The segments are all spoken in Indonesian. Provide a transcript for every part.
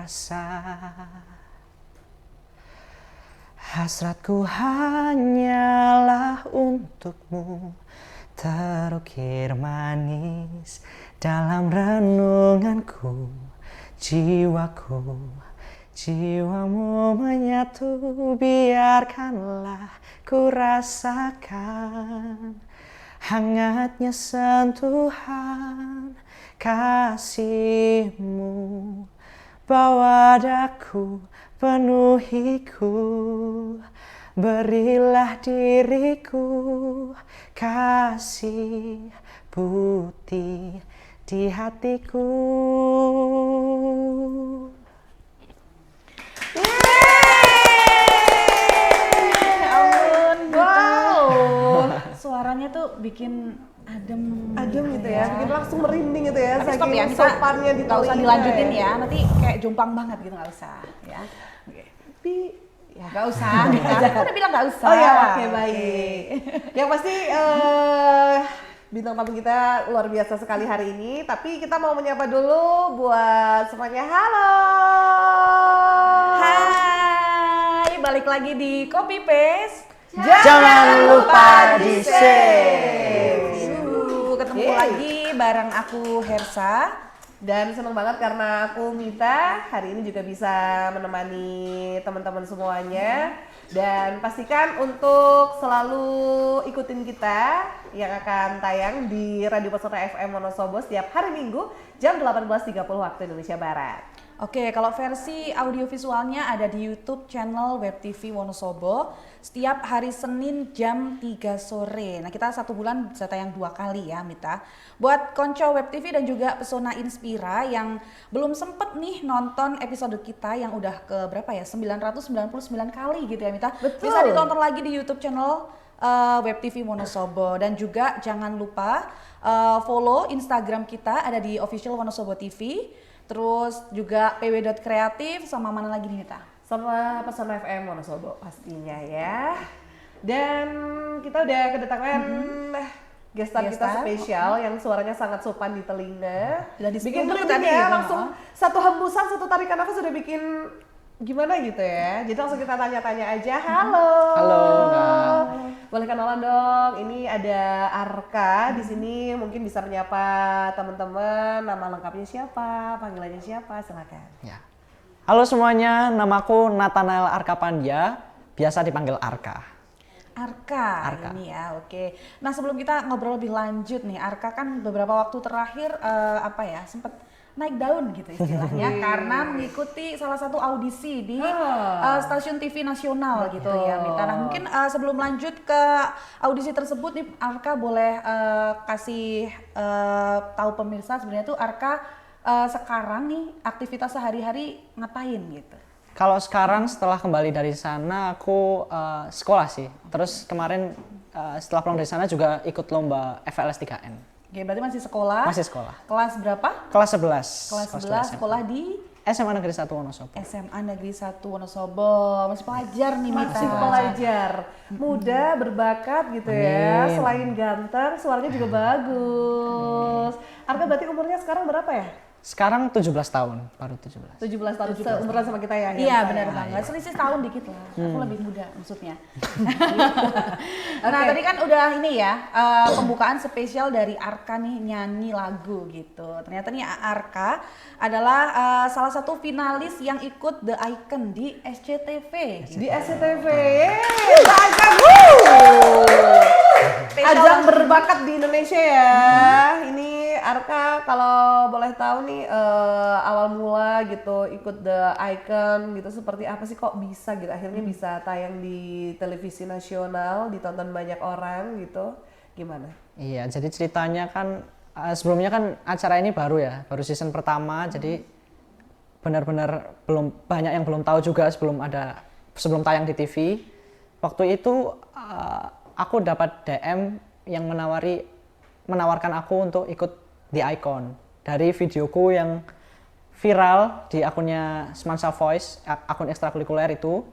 rasa. Hasratku hanyalah untukmu, terukir manis dalam renunganku. Jiwamu menyatu, biarkanlah ku rasakan hangatnya sentuhan kasihmu. Bawa daku, penuhiku, berilah diriku kasih putih di hatiku. Suaranya tuh bikin adem gitu ya, bikin langsung merinding gitu ya. Tapi stop ya, kita sopannya di nggak usah dilanjutin ya, nanti kayak jomplang banget gitu, nggak usah ya. Tapi ya nggak usah, aku udah bilang nggak usah. Oh ya, oke, baik. Yang pasti bintang tamu kita luar biasa sekali hari ini, tapi kita mau menyapa dulu buat semuanya. Halo. Hai, balik lagi di Copy Paste. Jangan lupa di save. Ketemu lagi bareng aku Hersa. Dan seneng banget karena aku Mita hari ini juga bisa menemani teman-teman semuanya. Dan pastikan untuk selalu ikutin kita yang akan tayang di Radio Pesona FM Wonosobo setiap hari Minggu jam 18.30 waktu Indonesia Barat. Oke, kalau versi audiovisualnya ada di YouTube channel Web TV Wonosobo setiap hari Senin jam 3 sore. Nah, kita 1 bulan bisa tayang 2 kali ya, Mita. Buat konco Web TV dan juga Pesona Inspira yang belum sempet nih nonton episode kita yang udah ke berapa ya? 999 kali gitu ya, Mita. Betul. Bisa ditonton lagi di YouTube channel Web TV Wonosobo. Dan juga jangan lupa follow Instagram kita ada di official Wonosobo TV. Terus juga pw.kreatif sama mana lagi nih Mita? Sama Pesona FM Wonosobo pastinya ya. Dan kita udah kedatangan guest star kita spesial yang suaranya sangat sopan di telinga. Bikin merinding ya, langsung satu hembusan, satu tarikan nafas sudah bikin gimana gitu ya. Jadi langsung kita tanya-tanya aja. Halo. Halo, Kak. Boleh kenalan dong. Ini ada Arka di sini, mungkin bisa menyapa teman-teman. Nama lengkapnya siapa? Panggilannya siapa? Silakan. Ya. Halo semuanya, namaku Nathanael Arka Pandya, biasa dipanggil Arka. Arka. Ini ya, oke. Nah sebelum kita ngobrol lebih lanjut nih, Arka kan beberapa waktu terakhir sempat naik daun gitu istilahnya karena mengikuti salah satu audisi di stasiun TV nasional gitu ya Mita. Nah mungkin sebelum lanjut ke audisi tersebut nih Arka boleh kasih tahu pemirsa sebenarnya tuh Arka sekarang nih aktivitas sehari-hari ngapain gitu? Kalau sekarang setelah kembali dari sana aku sekolah sih. Terus kemarin setelah pulang dari sana juga ikut lomba FLS 3N. Oke, berarti masih sekolah? Masih sekolah. Kelas berapa? Kelas 11. Kelas 11 sekolah di? SMA Negeri 1 Wonosobo. SMA Negeri 1 Wonosobo. Masih pelajar nih Mita. Masih pelajar. Muda, berbakat gitu ya. Selain ganteng, suaranya juga bagus. Arka berarti umurnya sekarang berapa ya? Sekarang 17 tahun, baru 17. 17 tahun, seumuran sama kita ya? Iya benar banget, selisih tahun dikit lah, aku lebih muda maksudnya. Nah tadi kan udah ini ya, pembukaan spesial dari Arka nih nyanyi lagu gitu. Ternyata nih Arka adalah salah satu finalis yang ikut The Icon di SCTV. Di SCTV, The Icon! Ajang berbakat di Indonesia ya. Ini Arka kalau boleh tahu nih awal mula gitu ikut The Icon gitu seperti apa sih kok bisa gitu akhirnya bisa tayang di televisi nasional ditonton banyak orang gitu gimana? Iya jadi ceritanya kan sebelumnya kan acara ini baru ya baru season pertama jadi benar-benar belum banyak yang belum tahu juga sebelum tayang di TV. Waktu itu aku dapat DM yang menawarkan aku untuk ikut The Icon dari videoku yang viral di akunnya Semansa Voice, akun ekstrakurikuler itu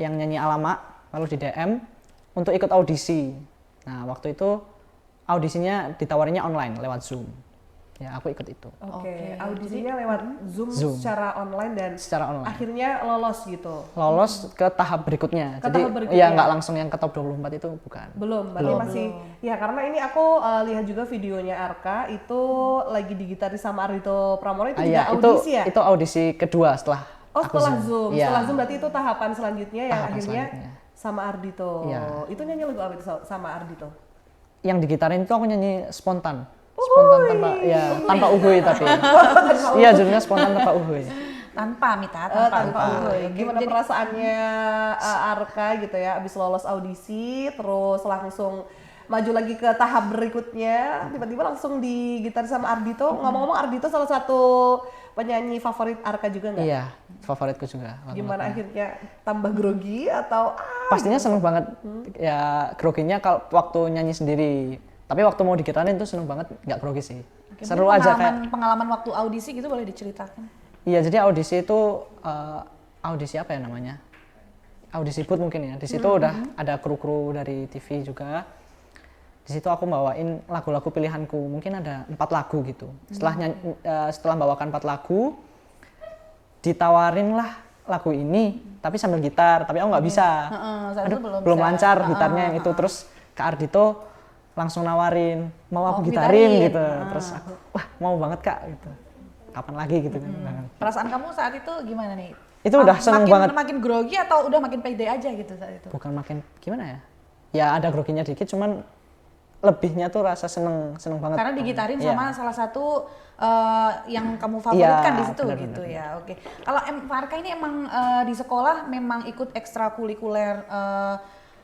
yang nyanyi Alamak, lalu di DM untuk ikut audisi. Nah waktu itu audisinya ditawarinya online lewat Zoom. Ya aku ikut itu. Oke, audisinya lewat Zoom, Zoom. secara online dan Secara online. akhirnya lolos gitu. Lolos ke tahap berikutnya. Ke Jadi tahap berikutnya. ya nggak langsung yang ke top 24 itu bukan. Belum, berarti masih ya karena ini aku lihat juga videonya Arka itu lagi digitaris sama Ardhito Pramono itu juga Iya, audisi ya? itu audisi kedua setelah Oh, aku setelah Zoom. Iya. Setelah Zoom berarti itu tahapan selanjutnya yang Tahapan akhirnya selanjutnya. sama Ardhito. Iya. Itu nyanyi lagu apa itu sama Ardhito? Yang digitarin itu aku nyanyi spontan. Spontan tanpa uhuy tapi. Iya, judulnya spontan tanpa uhuy. Tanpa Mita, Tanpa tanpa. uhuy. Gimana perasaannya Arka gitu ya abis lolos audisi terus langsung maju lagi ke tahap berikutnya tiba-tiba langsung digitaris sama Ardhito. Ngomong-ngomong Ardhito salah satu penyanyi favorit Arka juga nggak? Iya, favoritku juga. Gimana akhirnya tambah grogi atau Pastinya seneng banget ya groginya kalau waktu nyanyi sendiri. Tapi waktu mau digitarin tuh seneng banget, nggak grogi sih. Oke, Seru aja kayak. pengalaman waktu audisi gitu boleh diceritakan? Iya, jadi audisi itu audisi apa ya namanya? Audisi booth mungkin ya. Di situ udah ada kru-kru dari TV juga. Di situ aku bawain lagu-lagu pilihanku. Mungkin ada 4 lagu gitu. Setelah bawakan 4 lagu, ditawarin lah lagu ini, tapi sambil gitar. Tapi aku nggak bisa. Saat Aduh, itu belum bisa. lancar gitarnya yang itu. Terus Kak Ardhito langsung nawarin, mau aku gitarin. gitarin gitu. Terus aku, wah mau banget Kak gitu. Kapan lagi gitu kan. Perasaan kamu saat itu gimana nih? Itu udah seneng banget. Makin grogi atau udah makin pede aja gitu saat itu? Bukan makin gimana ya? Ya ada groginya dikit, cuman lebihnya tuh rasa seneng banget. Karena digitarin Iya. sama salah satu yang kamu favoritkan Iya, di situ benar, gitu benar. ya. Oke. Kalau Arka ini emang di sekolah memang ikut ekstrakurikuler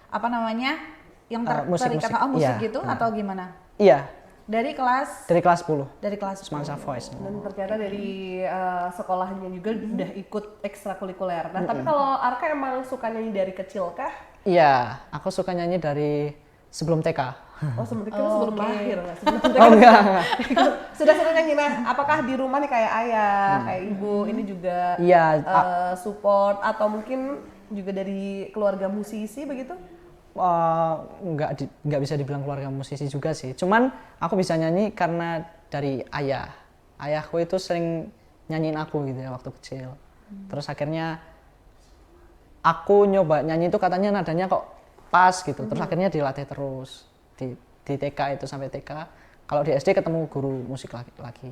apa namanya? Yang Musik, terikat musik iya, gitu benar. atau gimana? Iya, Dari kelas dari kelas 10. dari kelas Semansa Voice. dan ternyata dari sekolahnya juga udah ikut ekstrakurikuler. Nah, tapi kalau Arka emang suka nyanyi dari kecil kah? Iya, aku suka nyanyi dari sebelum TK. Oh, sebelum lahir nggak? Sebelum Oh enggak. sudah sering nyanyi. Nah, apakah di rumah nih kayak ayah, kayak ibu ini juga Iya, support atau mungkin juga dari keluarga musisi begitu? nggak bisa dibilang keluarga musisi juga sih. Cuman aku bisa nyanyi karena dari ayah. Ayahku itu sering nyanyiin aku gitu ya waktu kecil. Terus akhirnya aku nyoba nyanyi itu katanya nadanya kok pas gitu. Terus akhirnya dilatih terus di TK itu sampai TK. Kalau di SD ketemu guru musik lagi.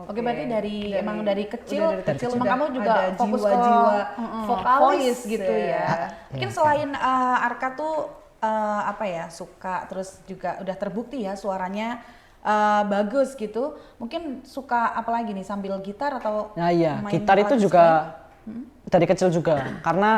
Oke, berarti emang dari kecil, udah dari kecil emang udah kamu juga ada fokus jiwa-jiwa ke vokalis voice gitu ya. ya. Mungkin selain Arka tuh apa ya suka, terus juga udah terbukti ya suaranya bagus gitu. Mungkin suka apa lagi nih sambil gitar atau Nah iya, main gitar itu alat juga selain? dari kecil juga. Karena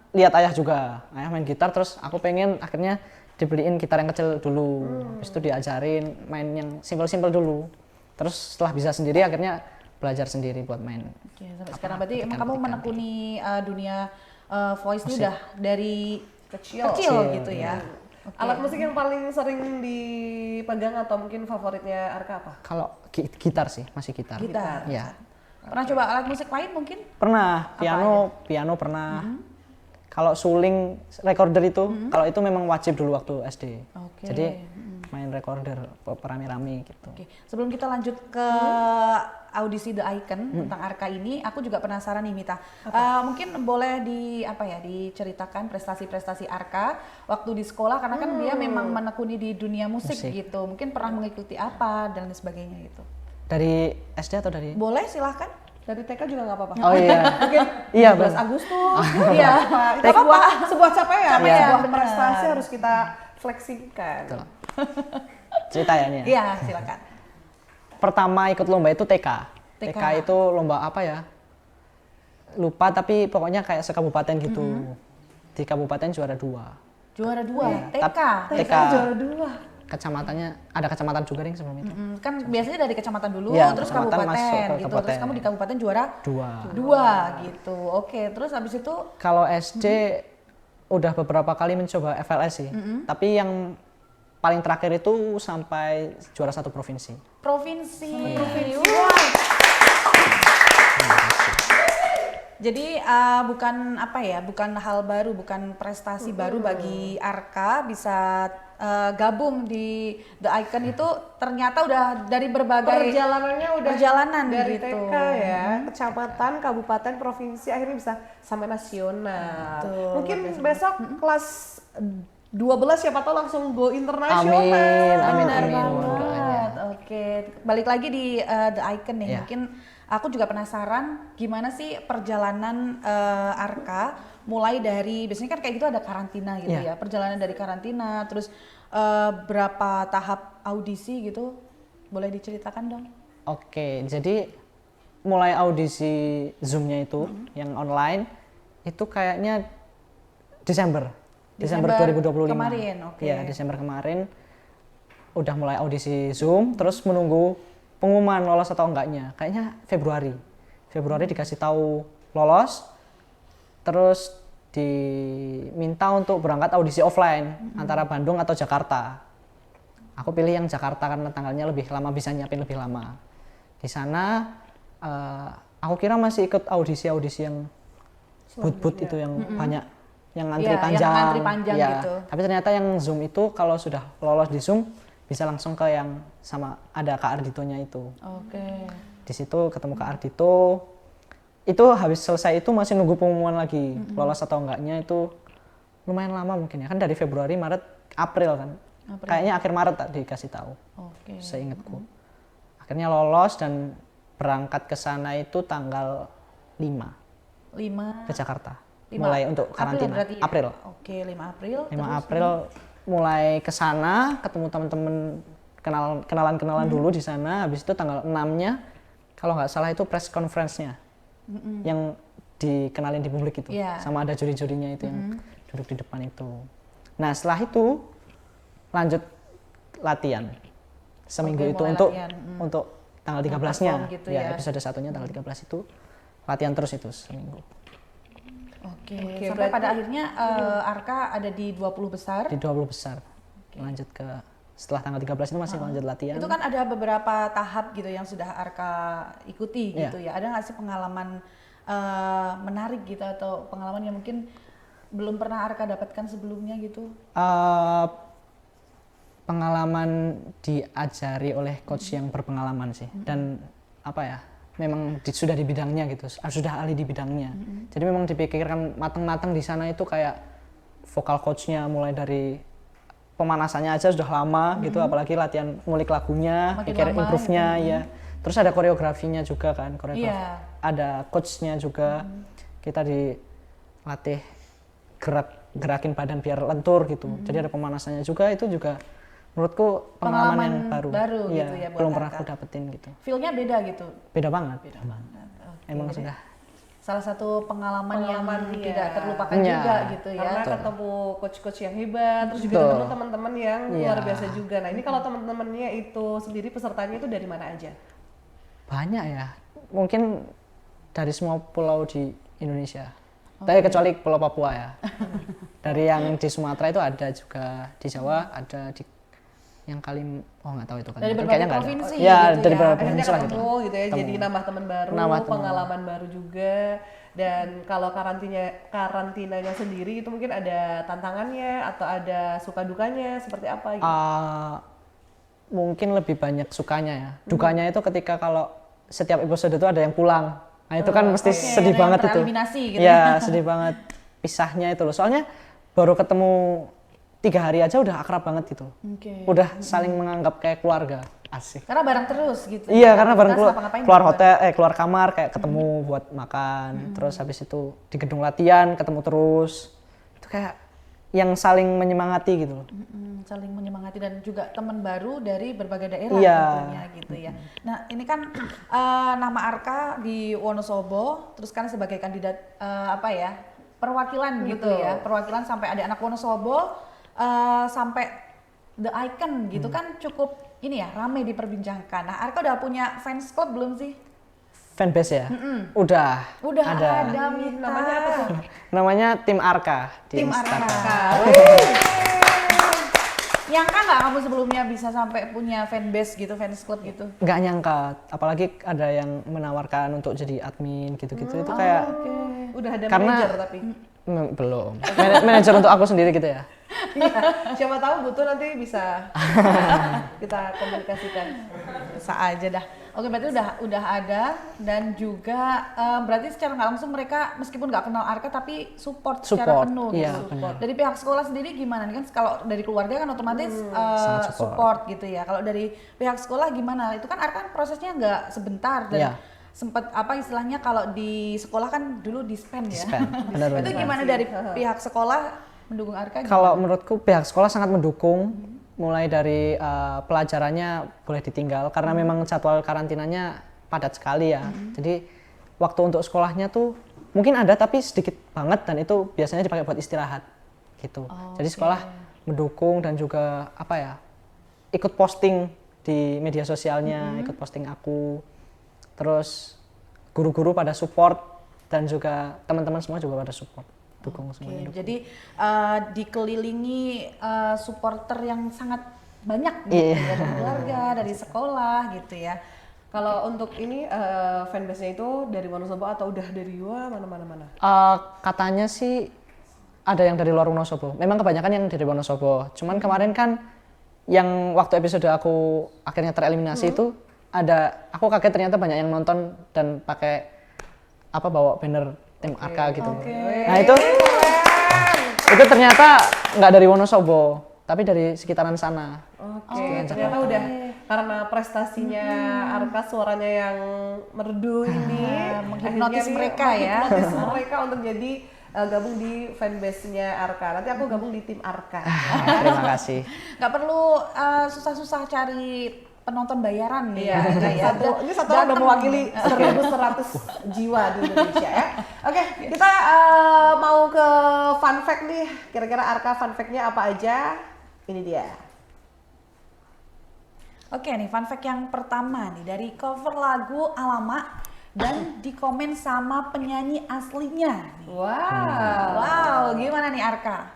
lihat ayah juga, ayah main gitar terus aku pengen akhirnya dibeliin gitar yang kecil dulu. Habis itu diajarin main yang simpel-simpel dulu. Terus setelah bisa sendiri akhirnya belajar sendiri buat main. Oke, sampai sekarang berarti emang kamu menekuni dunia voice ini udah dari kecil gitu ya. Oke. Alat musik yang paling sering dipegang atau mungkin favoritnya Arka apa? Kalau gitar sih, masih gitar. Gitar. Ya. Pernah coba alat musik lain mungkin? Pernah, piano pernah. Kalau suling recorder itu, kalau itu memang wajib dulu waktu SD. Oke. Jadi main recorder rame-rame gitu. Oke, sebelum kita lanjut ke audisi The Icon tentang Arka ini, aku juga penasaran nih Mita. Mungkin boleh diceritakan prestasi-prestasi Arka waktu di sekolah karena kan dia memang menekuni di dunia musik gitu. Mungkin pernah mengikuti apa dan lain sebagainya gitu. Dari SD atau dari? Boleh silahkan. Dari TK juga nggak apa-apa. Oh iya. Mungkin Iya, 12 benar. Agustus. Iya. Itu sebuah capaian, Capaian, sebuah benar. prestasi harus kita fleksikan. Betul. Cerita ya ini ya. Iya, silakan. Pertama ikut lomba itu TK. TK. TK itu lomba apa ya? Lupa tapi pokoknya kayak sekabupaten gitu. Di kabupaten juara 2. Juara 2, TK. TK. Juara 2. Kecamatannya ada kecamatan juga nih sebelum itu. Kan biasanya dari kecamatan dulu, Iya, terus kecamatan kabupaten masuk ke gitu. kabupaten. Terus kamu di kabupaten juara 2 2. gitu. Oke, terus habis itu Kalau SD udah beberapa kali mencoba FLS sih. Tapi yang paling terakhir itu sampai juara 1 provinsi. provinsi. Iya. Wah. Jadi bukan apa ya, bukan hal baru, bukan prestasi baru bagi Arka bisa gabung di The Icon itu, ternyata udah dari berbagai Perjalanannya udah perjalanan dari gitu. TK ya, kecamatan, kabupaten, provinsi, akhirnya bisa sampai nasional. Mungkin besok kelas 12 siapa tahu langsung go internasional. Amin, Benar amin. banget. Oke, balik lagi di The Icon nih. Iya. Mungkin aku juga penasaran gimana sih perjalanan Arka mulai dari, biasanya kan kayak gitu ada karantina gitu Iya. ya. Perjalanan dari karantina, terus berapa tahap audisi gitu. Boleh diceritakan dong? Oke, jadi mulai audisi Zoom-nya itu yang online itu kayaknya Desember 2025. kemarin, oke. Iya, Desember kemarin udah mulai audisi Zoom, terus menunggu pengumuman lolos atau enggaknya. Kayaknya Februari dikasih tahu lolos, terus diminta untuk berangkat audisi offline antara Bandung atau Jakarta. Aku pilih yang Jakarta karena tanggalnya lebih lama, bisa nyiapin lebih lama. Di sana aku kira masih ikut audisi yang boot itu yang banyak yang ngantri Iya, yang panjang. ngantri panjang Iya. gitu. Tapi ternyata yang Zoom itu kalau sudah lolos di Zoom bisa langsung ke yang sama ada Kak Arditonya itu. Oke. Di situ ketemu Kak Ardito. Itu habis selesai itu masih nunggu pengumuman lagi. Lolos atau enggaknya itu lumayan lama mungkin ya. Kan dari Februari, Maret, April kan. Kayaknya akhir Maret tak dikasih tahu. Oke. Seingatku. Akhirnya lolos dan berangkat ke sana itu tanggal 5 5 ke Jakarta. 5 Mulai untuk April karantina. berarti ya? April. Oke, 5 April. 5 April mulai ke sana, ketemu teman-teman, kenalan dulu di sana. Habis itu tanggal 6-nya kalau nggak salah itu press conference-nya. Yang dikenalin di publik itu. Iya. Sama ada juri-jurinya itu yang duduk di depan itu. Nah, setelah itu lanjut latihan. Seminggu Oke, itu mulai untuk latihan. untuk tanggal 13-nya. Perform gitu ya. Episode satunya tanggal 13 itu latihan terus itu seminggu. Oke, Oke, sampai berarti- pada akhirnya Arka ada di 20 besar. Di 20 besar. Lanjut ke setelah tanggal 13 itu masih lanjut latihan. Itu kan ada beberapa tahap gitu yang sudah Arka ikuti Iya. gitu ya. Ada nggak sih pengalaman menarik gitu atau pengalaman yang mungkin belum pernah Arka dapatkan sebelumnya gitu? Pengalaman diajari oleh coach yang berpengalaman sih, dan apa ya, memang sudah di bidangnya gitu, sudah ahli di bidangnya. Jadi memang dipikirkan matang-matang di sana itu, kayak vokal coachnya mulai dari pemanasannya aja sudah lama gitu, apalagi latihan ngulik lagunya, Makin pikir lama, improve-nya ya. Terus ada koreografinya juga kan, Iya. ada coachnya juga. Kita dilatih gerakin badan biar lentur gitu. Jadi ada pemanasannya juga, itu juga menurutku pengalaman yang baru. gitu ya buat belum pernah Arka. aku dapetin gitu. Feel-nya beda gitu. Beda banget. Oke, Emang jadi sudah. salah satu pengalaman yang Pengalaman, iya. tidak terlupakan Iya. juga gitu ya. Karena ketemu coach-coach yang hebat, terus juga Betul. ketemu teman-teman yang Iya. luar biasa juga. Nah, ini kalau teman-temannya itu sendiri pesertanya itu dari mana aja? Banyak ya. Mungkin dari semua pulau di Indonesia. Tapi kecuali Pulau Papua ya. Dari yang di Sumatera itu ada juga, di Jawa ada, di yang nggak tahu itu kan. Dari berbagai Kayaknya nggak ada. provinsi Ya, gitu dari ya. beberapa Akhirnya provinsi lah gitu. ketemu gitu ya, jadi nambah teman baru, Nambah teman. pengalaman baru juga. Dan kalau karantinanya sendiri itu mungkin ada tantangannya atau ada suka dukanya seperti apa gitu? Mungkin lebih banyak sukanya ya. Dukanya itu ketika kalau setiap episode itu ada yang pulang. Nah itu kan mesti Oke, sedih ada yang banget itu. tereliminasi gitu. Ya, sedih banget pisahnya itu loh. Soalnya baru ketemu 3 hari aja udah akrab banget gitu. Oke. Udah saling menganggap kayak keluarga. Asik. Karena bareng terus gitu. Iya, karena bareng Kita ngapa-ngapain keluar bareng. hotel, keluar kamar kayak ketemu buat makan. Terus habis itu di gedung latihan ketemu terus. Itu kayak yang saling menyemangati gitu loh. Saling menyemangati dan juga teman baru dari berbagai daerah Iya. tentunya gitu ya. Nah ini kan nama Arka di Wonosobo, terus kan sebagai kandidat perwakilan gitu ya, perwakilan sampai ada anak Wonosobo, sampai The Icon gitu kan cukup ini ya ramai diperbincangkan. Nah Arka udah punya fans club belum sih? Fanbase ya? Udah Udah ada Mita. Namanya apa tuh? Namanya Tim Arka di Tim Instagram. Arka. Nyangka nggak kamu sebelumnya bisa sampai punya fanbase gitu, fans club gitu? Nggak nyangka, apalagi ada yang menawarkan untuk jadi admin gitu-gitu. Itu kayak Udah ada Karena- manajer tapi. Belum. Manajer untuk aku sendiri gitu ya. Iya, siapa tahu butuh nanti bisa kita komunikasikan. Bisa aja dah. Oke, berarti udah ada dan juga berarti secara nggak langsung mereka meskipun nggak kenal Arka tapi support secara Support, penuh iya, gitu. benar. Dari pihak sekolah sendiri gimana nih kan kalau dari keluarga kan otomatis Sangat support gitu ya. Kalau dari pihak sekolah gimana? Itu kan Arka prosesnya nggak sebentar dan Iya. sempat apa istilahnya kalau di sekolah kan dulu dispen ya. Dispen, benar-benar. Itu gimana dari pihak sekolah mendukung Arka? Gimana? Kalau menurutku pihak sekolah sangat mendukung, mulai dari pelajarannya boleh ditinggal karena memang jadwal karantinanya padat sekali ya. Jadi waktu untuk sekolahnya tuh mungkin ada tapi sedikit banget dan itu biasanya dipakai buat istirahat gitu. Jadi sekolah mendukung dan juga apa ya, ikut posting di media sosialnya, ikut posting aku. Terus guru-guru pada support dan juga teman-teman semua juga pada support. Dukung semuanya. Dukung. Jadi dikelilingi supporter yang sangat banyak gitu ya, dari keluarga, dari sekolah gitu ya. Kalau untuk ini fanbase-nya itu dari Wonosobo atau udah dari luar mana? Katanya sih ada yang dari luar Wonosobo. Memang kebanyakan yang dari Wonosobo. Cuman kemarin kan yang waktu episode aku akhirnya tereliminasi itu aku kaget ternyata banyak yang nonton dan pakai bawa banner tim Arka gitu. Nah itu ternyata nggak dari Wonosobo, tapi dari sekitaran sana. Oke, ternyata udah karena prestasinya Arka suaranya yang merdu ini menghipnotis akhirnya nih mereka ya. menghipnotis mereka untuk jadi gabung di fanbase-nya Arka. Nanti aku gabung di tim Arka. Terima kasih. Nggak perlu susah-susah cari penonton bayaran nih. Iya, gitu ya. ini satu orang udah mewakili 1.100 jiwa di Indonesia ya. Oke, kita mau ke fun fact nih. Kira-kira Arka fun fact-nya apa aja? Ini dia. Oke nih, fun fact yang pertama nih dari cover lagu Alamak dan dikomen sama penyanyi aslinya. Wow, gimana nih Arka?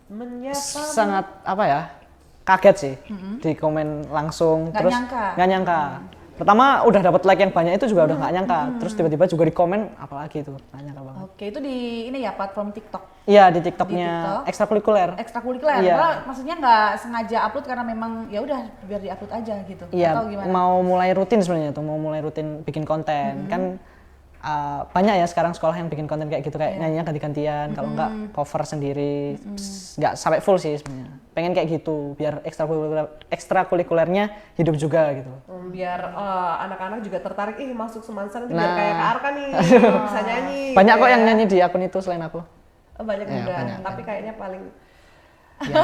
Menyapa. Sangat kaget sih di komen langsung. Nggak Terus nyangka. nggak nyangka. Pertama udah dapat like yang banyak itu juga udah nggak nyangka. Terus tiba-tiba juga di komen apalagi itu nggak nyangka banget. Oke, itu di ini ya platform TikTok. Iya di Di TikToknya TikTok. ekstrakurikuler. Ekstrakurikuler. Iya. Padahal maksudnya nggak sengaja upload karena memang ya udah biar diupload aja gitu. Iya Atau gimana? mau mulai rutin sebenarnya tuh mau mulai rutin bikin konten kan. Banyak ya sekarang sekolah yang bikin konten kayak gitu kayak nyanyinya ganti-gantian kalau nggak cover sendiri nggak sampai full sih sebenarnya pengen kayak gitu biar ekstrakurikulernya hidup juga gitu. Biar anak-anak juga tertarik masuk Semansa nanti biar kayak Kak Arka nih bisa nyanyi. Banyak gitu kok ya. yang nyanyi di akun itu selain aku. Banyak Ya, juga, banyak. tapi kayaknya paling Ya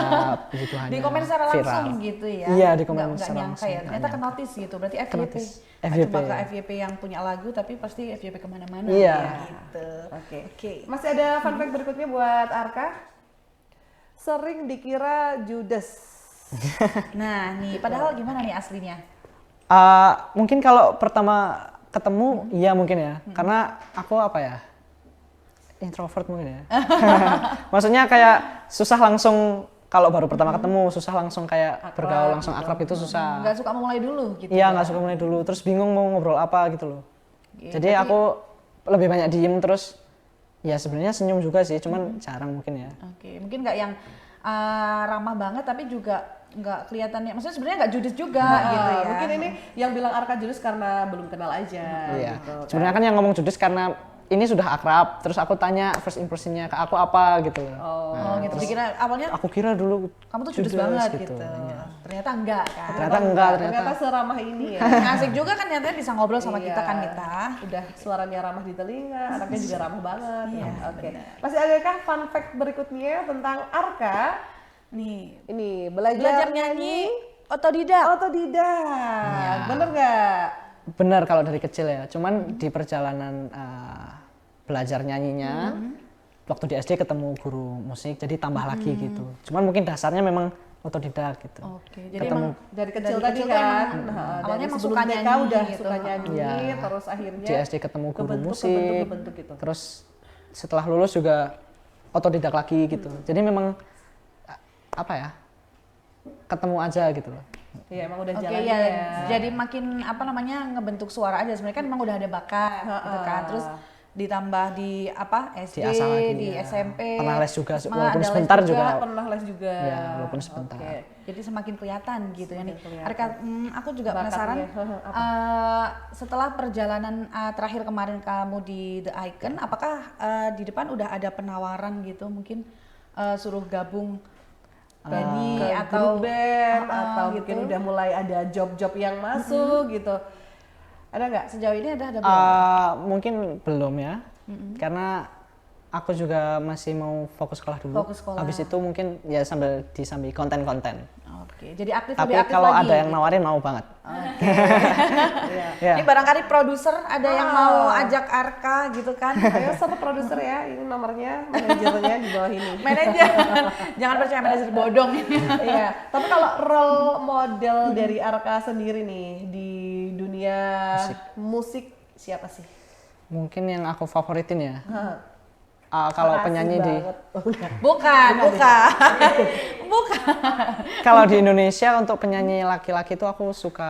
puji Tuhan. Di komen secara langsung viral. gitu ya. Iya, di komen Nggak secara nyangka langsung, ya. nggak Ternyata nyangka. kenotis gitu. Berarti FYP. Kenotis. Nggak FYP. cuma ke FYP yang punya lagu tapi pasti FYP kemana-mana. Iya. Ya, gitu. Oke. Masih ada fun fact berikutnya buat Arka. Sering dikira Judas. Nah nih, padahal gimana nih aslinya? Mungkin kalau pertama ketemu iya mungkin ya karena aku introvert mungkin ya. Maksudnya kayak susah langsung kalau baru pertama ketemu susah langsung kayak bergaul langsung akrab itu susah. Nggak suka memulai dulu gitu. Iya nggak suka mulai dulu terus bingung mau ngobrol apa gitu loh. Oke, Jadi aku lebih banyak diem terus ya sebenarnya senyum juga sih cuman jarang mungkin ya. Oke, mungkin nggak yang ramah banget tapi juga nggak kelihatannya, maksudnya sebenarnya nggak judes juga gitu ya. Mungkin ini yang bilang Arka Judas karena belum kenal aja. Iya. Gitu, kan. Sebenarnya kan yang ngomong judes karena ini sudah akrab terus aku tanya first impressionnya ke aku apa gitu loh. Oh gitu, dikira awalnya Aku kira dulu kamu tuh judes banget gitu. Iya. Ternyata enggak kan. Ternyata enggak, Ternyata seramah ini ya. Asik juga kan nyatanya bisa ngobrol sama kita kan Iya. kita. Udah suaranya ramah di telinga, anaknya juga ramah banget. Iya, Oke. Masih adakah fun fact berikutnya tentang Arka? Nih, Ini belajar nyanyi otodidak. Otodidak. Bener nggak? benar kalau dari kecil ya. Cuman di perjalanan belajar nyanyinya waktu di SD ketemu guru musik jadi tambah lagi gitu. Cuman mungkin dasarnya memang otodidak gitu. Oke, jadi Ketemu. emang Dari kecil dari tadi kecil tuh kan. emang Nah, awalnya dari emang sebelum suka TK nyanyi udah gitu. suka nyanyi, Iya. terus akhirnya Di SD ketemu guru musik. kebentuk gitu. Terus setelah lulus juga otodidak lagi gitu. Jadi memang ketemu aja gitu loh. Iya, emang udah Oke jalannya ya, ya. jadi makin ngebentuk suara aja. Sebenarnya kan emang udah ada bakat gitu kan. Terus ditambah di apa SD, Diasah lagi, di ya. SMP. Pernah les juga, SMA, walaupun ada les sebentar juga. Pernah les juga. Ya, walaupun sebentar. Oke. Jadi semakin kelihatan gitu ya nih. Semakin kelihatan. Arka, aku juga Bakatnya. penasaran. Apa? Setelah perjalanan terakhir kemarin kamu di The Icon, apakah di depan udah ada penawaran gitu? Mungkin suruh gabung nyanyi Ke atau grup band atau gitu. mungkin udah mulai ada job-job yang masuk gitu. Ada nggak? Sejauh ini ada belum? Mungkin belum ya, karena aku juga masih mau fokus sekolah dulu. Fokus sekolah. Habis itu mungkin ya sambil disambi konten-konten. Oke, jadi aktif Tapi lebih aktif kalau lagi. ada yang nawarin mau banget. Iya. Ya. Ini barangkali produser ada yang mau ajak Arka gitu kan? Ayo satu produser ya, ini nomornya, manajernya di bawah ini. Manajer, jangan percaya manajer bodong ini. Iya, tapi kalau role model dari Arka sendiri nih di dunia musik siapa sih? Mungkin yang aku favoritin ya. Hah. Kalau Makasih penyanyi di banget. Bukan. kalau di Indonesia untuk penyanyi laki-laki itu aku suka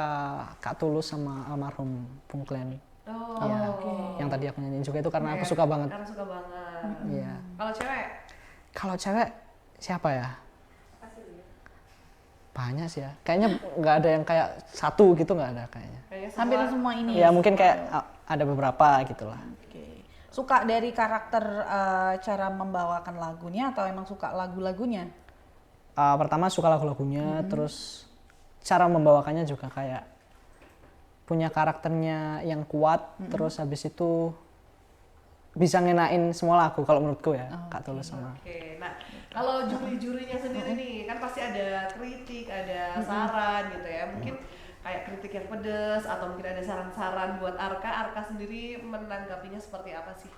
Kak Tulus sama almarhum Bung Glenn. Oh, Ya, yang tadi aku nyanyiin juga itu karena aku suka banget. Karena suka banget. Iya. Kalau cewek? Kalau cewek siapa ya? Banyak sih ya. Kayaknya nggak ada yang kayak satu gitu, nggak ada kayaknya. Kayaknya Hampir semua ini. Ya mungkin kayak ada beberapa gitulah. Oke. Suka dari karakter cara membawakan lagunya atau emang suka lagu-lagunya? Pertama suka lagu-lagunya, terus cara membawakannya juga kayak punya karakternya yang kuat, terus habis itu bisa ngenain semua lagu kalau menurutku ya, Kak Tulus sama. Oke, nah kalau juri-jurinya sendiri nih, kan pasti ada kritik, ada saran gitu ya. Mungkin kayak kritik yang pedes atau mungkin ada saran-saran buat Arka. Arka sendiri menanggapinya seperti apa sih?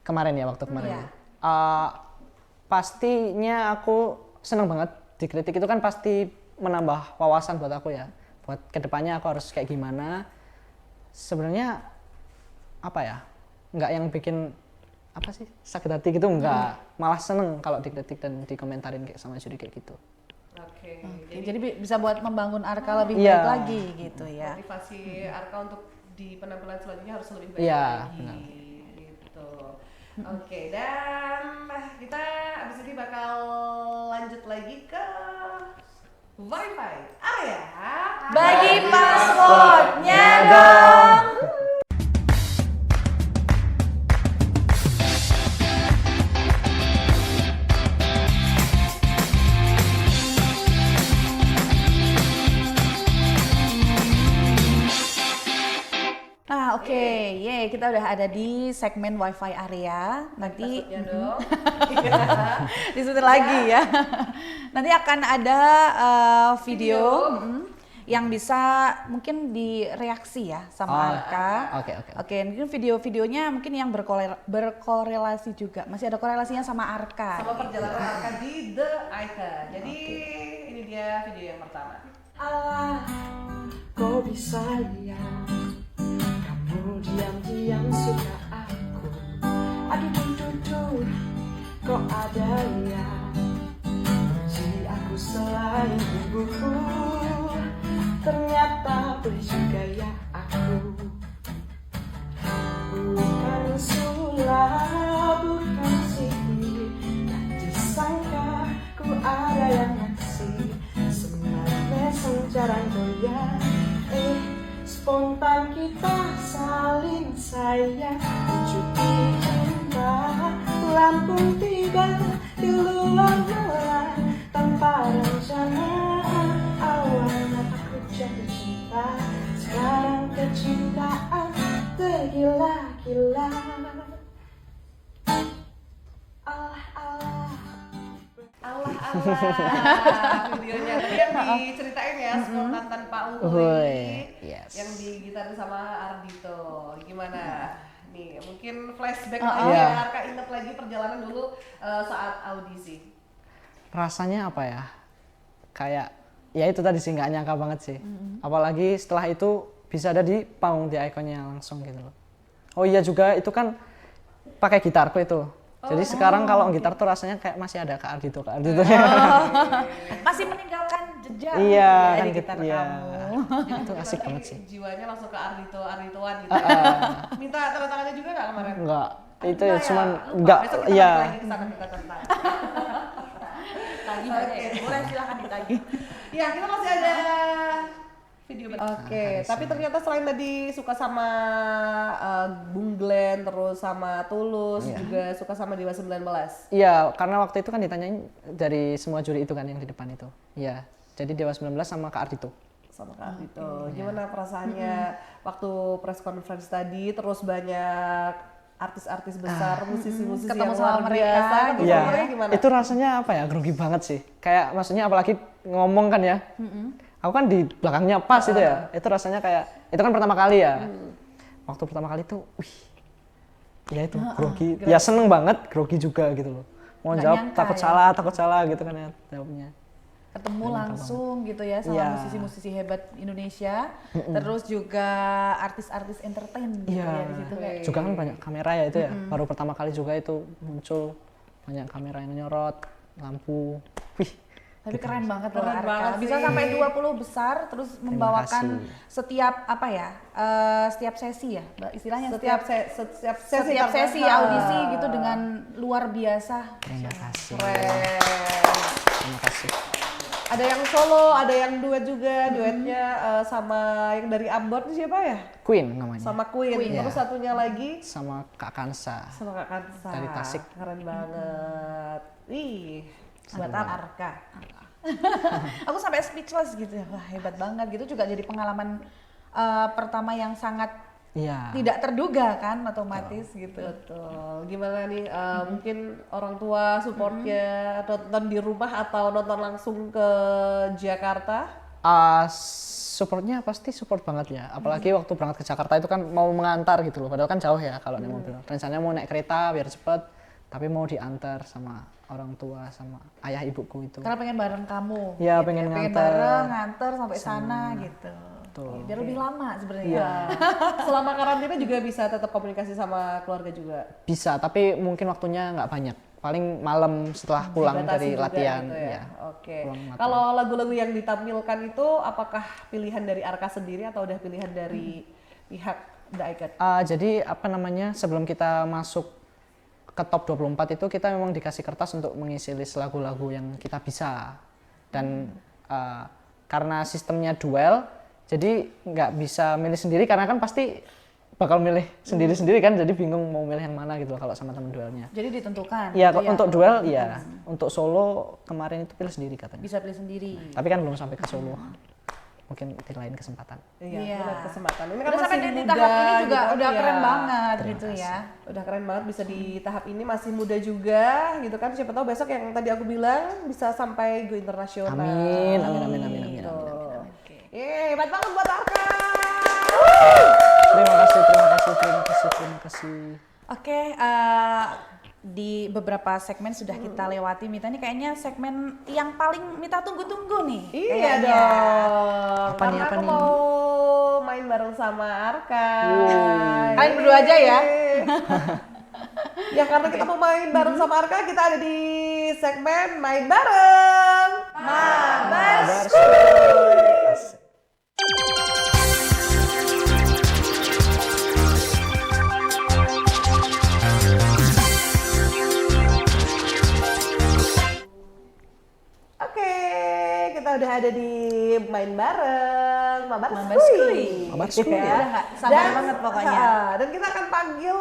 Kemarin ya, waktu kemarin. Iya. Pastinya aku seneng banget dikritik, itu kan pasti menambah wawasan buat aku ya. Buat kedepannya aku harus kayak gimana. Sebenarnya apa ya? Nggak yang bikin apa sih sakit hati gitu, nggak. Malah seneng kalau dikritik dan dikomentarin kayak sama juri kayak gitu. Oke, Oke, jadi bisa buat membangun Arka lebih Iya. baik lagi gitu ya. motivasi Arka untuk di penampilan selanjutnya harus lebih baik Iya, lagi. benar. Gitu. Oke, dan kita abis ini bakal lanjut lagi ke Wi-Fi area. Bagi passwordnya dong. Nah, oke, ye, kita udah ada di segmen Wi-Fi area. Nanti Passwordnya dong. disebutin lagi ya. Nanti akan ada video yang bisa mungkin direaksi ya sama Arka. Oke. Oke, mungkin video-videonya mungkin yang berkorelasi juga. Masih ada korelasinya sama Arka. Sama perjalanan Arka di The Icon. Jadi ini dia video yang pertama. Allah, kau bisa lihat kamu diam-diam suka aku. Aduh, kok ada ya benci aku selain ibuku. Ternyata boleh juga ya aku. Bukan sulap, bukan sihir, tak disangka ku ada yang naksir. Sebenarnya senjaran goyang, spontan kita saling sayang. Cuti cinta, Lampung tiba di luar malam tanpa rencana. Awalnya aku jatuh cinta, sekarang kecintaan tergila-gila. Allah videonya tadi yang diceritain ya spontan tanpa ungkit Yes. yang digitarin sama Ardito. Gimana nih, mungkin flashback Iya. lagi ya, Arka inget lagi perjalanan dulu saat audisi. Rasanya apa ya? Kayak ya itu tadi sih, nggak nyangka banget sih. Apalagi setelah itu bisa ada di panggung di Iconnya langsung gitu loh. Oh iya juga itu kan pakai gitarku itu. Jadi sekarang kalau gitar tuh rasanya kayak masih ada Kak Ardito. Masih meninggalkan jejak Iya, gitu kan di gitu, gitar iya. kamu. Itu asik banget sih. Jiwanya langsung ke Arditoan gitu. Minta tanda tangannya juga nggak kemarin? Enggak, itu Enggak cuman lupa. enggak, Besok kita iya. balik lagi ke sana minta tanda tangan. Tagih aja ya. Boleh silakan ditagih. Ya, kita masih ada video. Oke, tapi ternyata selain tadi suka sama Bung Glenn, terus sama Tulus, juga suka sama Dewa 19. Iya, karena waktu itu kan ditanyain dari semua juri itu kan yang di depan itu. Iya, jadi Dewa 19 sama Kak Ardito. Sama Kak Ardito. Gimana perasaannya waktu press conference tadi, terus banyak artis-artis besar, musisi-musisi Ketemu yang sama luar mereka, biasa, ketemu Iya, sama mereka gimana? itu rasanya apa ya, grogi banget sih. Kayak maksudnya apalagi ngomong kan ya. Aku kan di belakangnya pas itu ya. Itu rasanya kayak, itu kan pertama kali ya. Waktu pertama kali tuh, wih, ya itu grogi. Ya seneng banget, grogi juga gitu loh. Mau Nggak jawab nyangka takut salah gitu kan ya jawabnya. Ketemu langsung gitu ya sama Iya. musisi-musisi hebat Indonesia, terus juga artis-artis entertain gitu Iya, ya di situ kayak. juga kan banyak kamera ya itu ya. Baru pertama kali juga itu muncul banyak kamera yang nyorot, lampu. Wih, Tapi keren banget loh Keren Arka. banget Bisa sih. sampai 20 besar terus membawakan kasih. setiap apa ya? Setiap sesi ya, Mbak? Istilahnya Setiap setiap sesi audisi gitu dengan luar biasa. terima kasih. Keren. Terima kasih. Ada yang solo, ada yang duet juga, duetnya sama yang dari Ambon siapa ya? Queen namanya. Sama Queen. Terus satunya lagi Sama Kak Kansa. sama Kak Kansa. Dari Tasik. Keren banget. Ih, Buat Arka. Aku sampai speechless gitu ya. Wah, hebat banget gitu, juga jadi pengalaman pertama yang sangat Iya. tidak terduga kan, otomatis gitu. betul. Gimana nih? Mungkin orang tua supportnya nonton di rumah atau nonton langsung ke Jakarta? Supportnya pasti support banget ya. Apalagi waktu berangkat ke Jakarta itu kan mau mengantar gitu loh. Padahal kan jauh ya kalau naik mobil. Rencananya mau naik kereta biar cepet, tapi mau diantar sama orang tua sama ayah ibuku itu. Karena pengen bareng kamu. Iya, gitu pengen ya. nganter. bareng, nganter sampai sana gitu. Betul. Biar lebih lama sebenarnya. Iya. Selama karantina juga bisa tetap komunikasi sama keluarga juga. Bisa, tapi mungkin waktunya nggak banyak. Paling malam setelah pulang Dibatasi dari juga latihan. gitu ya. Iya. Oke. Pulang latihan. Kalau lagu-lagu yang ditampilkan itu apakah pilihan dari Arka sendiri atau udah pilihan dari pihak The Icon? Jadi apa namanya, sebelum kita masuk ke top 24 itu kita memang dikasih kertas untuk mengisi list lagu-lagu yang kita bisa. Dan karena sistemnya duel, jadi nggak bisa milih sendiri karena kan pasti bakal milih sendiri-sendiri kan, jadi bingung mau milih yang mana gitu loh kalau sama teman duelnya. Jadi ditentukan. Iya, gitu ya. untuk duel iya. Untuk solo kemarin itu pilih sendiri katanya. Bisa pilih sendiri. Tapi kan belum sampai ke solo. Mungkin di lain kesempatan. Iya, benar kesempatan. Ini kan Udah sampai masih di muda, tahap ini juga gitu, udah iya. keren banget gitu ya. Udah keren banget bisa di tahap ini, masih muda juga gitu kan. Siapa tahu besok yang tadi aku bilang bisa sampai go internasional. Amin, amin, amin, amin, amin, Gitu. amin. Yeay, hebat banget buat Arka. Terima kasih, terima kasih, terima kasih, terima kasih. Oke, di beberapa segmen sudah kita lewati. Mita, ini kayaknya segmen yang paling Mita tunggu-tunggu nih. Iya kayaknya. dong. Apa nih, Karena apa aku nih? mau main bareng sama Arka. Kalian berdua aja ya? Ya karena kita mau main bareng sama Arka, kita ada di segmen main bareng. Kabar Oke, kita udah ada di main bareng Mabar Mabar Skui. Skui. Mabar Skui, ya. Udah nggak sabar banget pokoknya. Dan kita akan panggil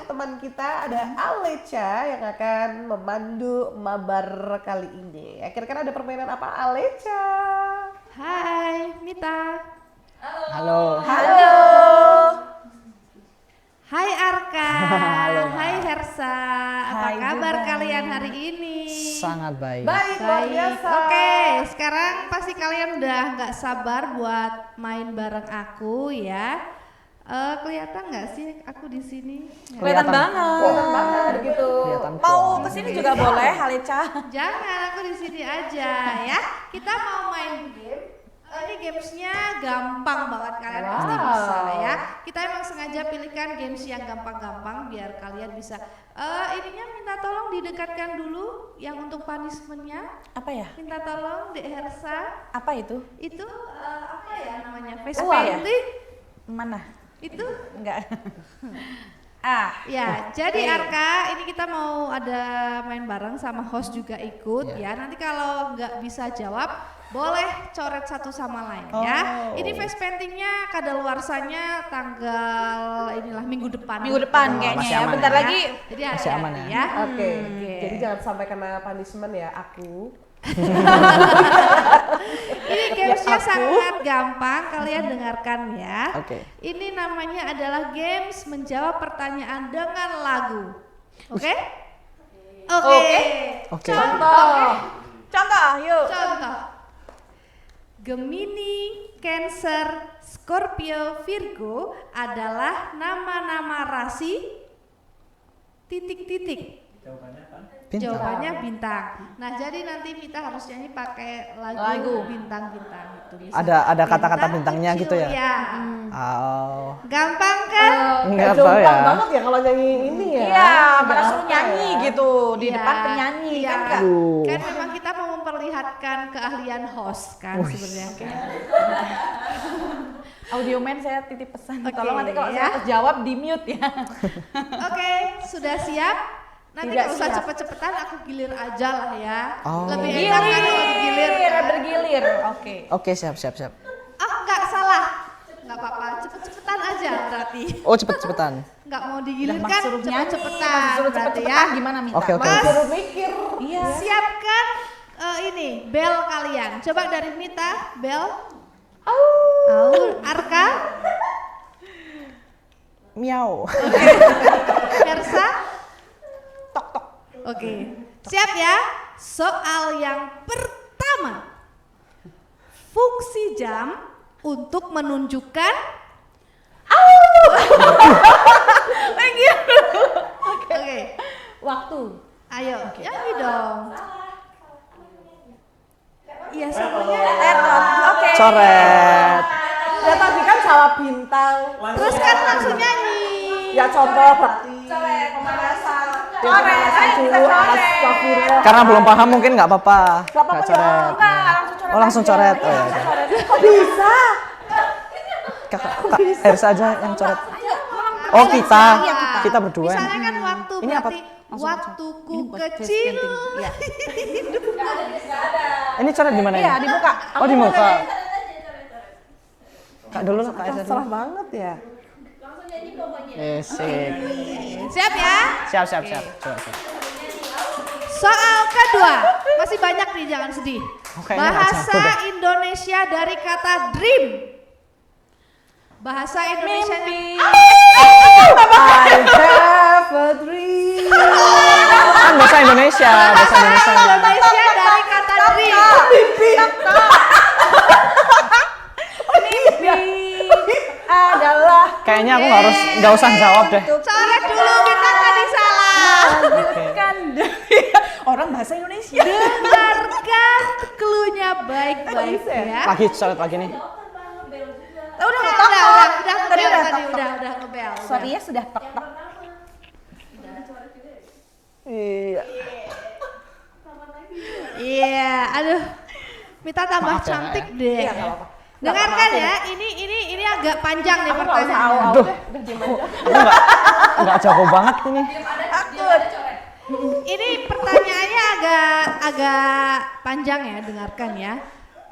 teman kita, ada Alecha yang akan memandu Mabar kali ini. Kira-kira ada permainan apa Alecha? Hai, Mita. Halo. Halo. Hai Arka. Halo. Hai Hersa. Apa Hai kabar juga. kalian hari ini? Sangat baik. Baik, luar Baik. biasa. Oke, sekarang pasti kalian udah nggak sabar buat main bareng aku ya. Kelihatan nggak sih aku di sini? Ya. Kelihatan banget. Kelihatan banget gitu. Kelihatan Mau plong. kesini juga boleh, Haleca. Jangan, aku di sini aja ya. Kita mau main game. Ini gamesnya gampang banget, kalian pasti bisa ya. Kita emang sengaja pilihkan games yang gampang-gampang biar kalian bisa. Ininya minta tolong didekatkan dulu yang untuk punishmentnya. Apa ya? Minta tolong Dek Hersa. Apa itu? Itu apa ya namanya? Face Uang ya? painting. Mana? Itu Enggak. ya, jadi Arka, ini kita mau ada main bareng sama host juga ikut ya. Nanti kalau nggak bisa jawab, boleh coret satu sama lain ya. Ini face paintingnya kadaluarsanya tanggal inilah minggu depan. Minggu depan kayaknya masih ya. aman Bentar ya. lagi. Jadi Masih aman hati-hati ya. ya. Oke. Jadi jangan sampai kena punishment ya aku. Ini gamesnya sangat gampang, kalian dengarkan ya. Oke. Ini namanya adalah games menjawab pertanyaan dengan lagu. Oke? Oke. Oke. Contoh, yuk. Contoh. Gemini, Cancer, Scorpio, Virgo adalah nama-nama rasi titik-titik. Jawabannya bintang. Nah, jadi nanti Mita harus nyanyi pakai lagu bintang-bintang itu. Ada kata-kata bintangnya kecil, gitu ya? Ya. Oh. Gampang kan? Enggak tahu Gampang ya. banget ya kalau nyanyi ini ya. Iya, Nggak mana suruh apa nyanyi ya. gitu di Iya, depan penyanyi iya. kan Kak? Kan memang kita mau memperlihatkan keahlian host kan sebenarnya. Audioman saya titip pesan. Oke, Tolong nanti kalau ya. saya terjawab di mute ya. Oke, sudah siap? Nanti Tidak kalau usah siap. cepet-cepetan aku gilir aja lah ya. Oh. Lebih enak kan kalau digilir. kan? Bergilir. Oke. Oke, siap. Enggak salah. Enggak apa-apa, cepet-cepetan aja berarti. Oh, cepet-cepetan. Enggak mau digilir Udah kan, suruh nyanyi, cepet-cepetan suruh berarti ya. cepet-cepetan gimana Mita? Oke. Mas, Suruh mikir. Iya. siapkan ini bel kalian. Coba dari Mita, bel. Au. Arka, Miau. Hersa. Tok. Oke. Siap ya? Soal yang pertama. Fungsi jam untuk menunjukkan Oke. Waktu. Ayo, nyanyi dong. Iya, semuanya. Oke. Coret. Ya tadi kan jawab bintang. Terus kan langsung nyanyi. Ya contoh berarti. Pemanasan. Pemanasan dulu. Astagfirullah. Karena belum paham mungkin nggak apa-apa. Nggak coret. Oh, langsung coret. Oh, ya. Kok bisa? Kak Hersa aja yang coret. Oh, kita. Kita berdua. Misalnya kan waktu Ini apa? berarti waktuku kecil. Ini coret di mana Iya, ini? di muka. Oh, di muka. Kak dulu Kak Hersa dulu. Salah banget ya. Sip. Siap ya? Siap. Coba. Soal kedua, masih banyak nih, jangan sedih. Kayaknya nggak Bahasa jago deh. Indonesia dari kata dream. Bahasa Indonesia I have a dream. Kan bahasa Indonesia. Indonesia dari kata dream. Adalah Kayaknya aku nggak usah jawab deh. Coret dulu, kita tadi salah. kan orang bahasa Indonesia. Dengarkan cluenya baik-baik ya. Lagi coret lagi nih. Udah Tadi udah ngebel. Sorry ya sudah tek. Iya. Iya, aduh. Mita tambah Maaf ya, cantik Kak, deh. Iya, nggak apa-apa. Dengarkan ya, ini agak panjang nih Aku nggak usah pertanyaannya. au-au Aduh. deh. Udah diem aja. Aku nggak jago banget ini. Ini pertanyaannya agak panjang ya, dengarkan ya.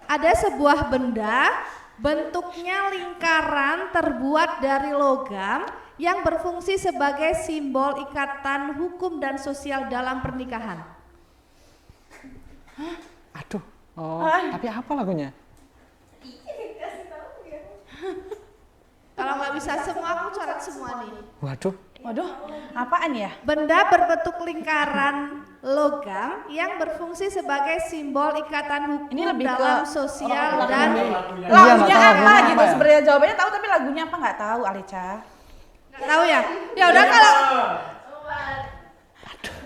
Ada sebuah benda bentuknya lingkaran terbuat dari logam yang berfungsi sebagai simbol ikatan hukum dan sosial dalam pernikahan. Aduh. Oh, tapi apa lagunya? Kalau nggak bisa semua, aku coret semua nih. Waduh. Waduh, apaan ya? Benda berbentuk lingkaran logam yang berfungsi sebagai simbol ikatan hukum Ini lebih ke dalam sosial dan Iya, nggak Lagunya tahu apa lagunya gitu apa ya? sebenarnya jawabannya tahu tapi lagunya apa nggak tahu Alica. nggak tahu ya. Ya udah kalau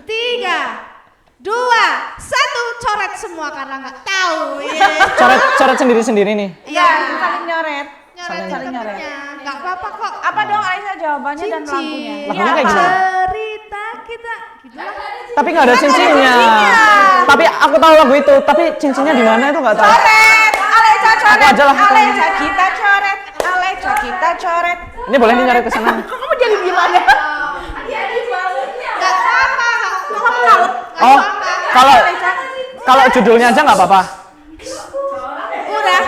3, 2, 1 coret semua karena nggak tahu. Ya. Coret sendiri-sendiri nih. Iya, saling nyoret. Saling nyoret. Nggak apa-apa kok. Apa dong Aisyah jawabannya dan Cincin. lampunya? Lagunya kayak gimana? Cerita kita gitu lah. Tapi nggak ada cincinnya. Tapi aku tahu lagu itu, tapi cincinnya di mana itu nggak tahu. Coret, Aleca coret. Aku aja lah. Aleca kita coret. Aleca kita coret. Ini boleh nih nyari ke sana. Kamu jadi gimana? Nggak apa-apa. Oh, kalau judulnya aja nggak apa-apa. Udah.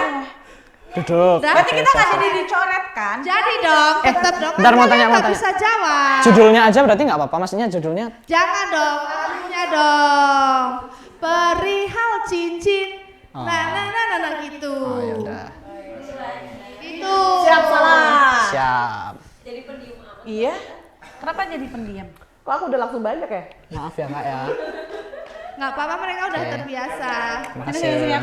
Duduk. Berarti kita nggak jadi dicoret kan? Jadi dong, tetap dong. bentar, mau Kan tanya, kalian mau nggak tanya. bisa jawab. Judulnya aja berarti nggak apa-apa. Maksudnya judulnya Jangan dong, lagunya dong. Perihal cincin. Oh. Nah gitu. oh ya udah. Itu. Siap salah. Siap. Iya. Kenapa jadi pendiam? Kok aku udah langsung banyak ya? Maaf ya Kak ya. Nggak apa-apa, mereka udah terbiasa. Terima kasih.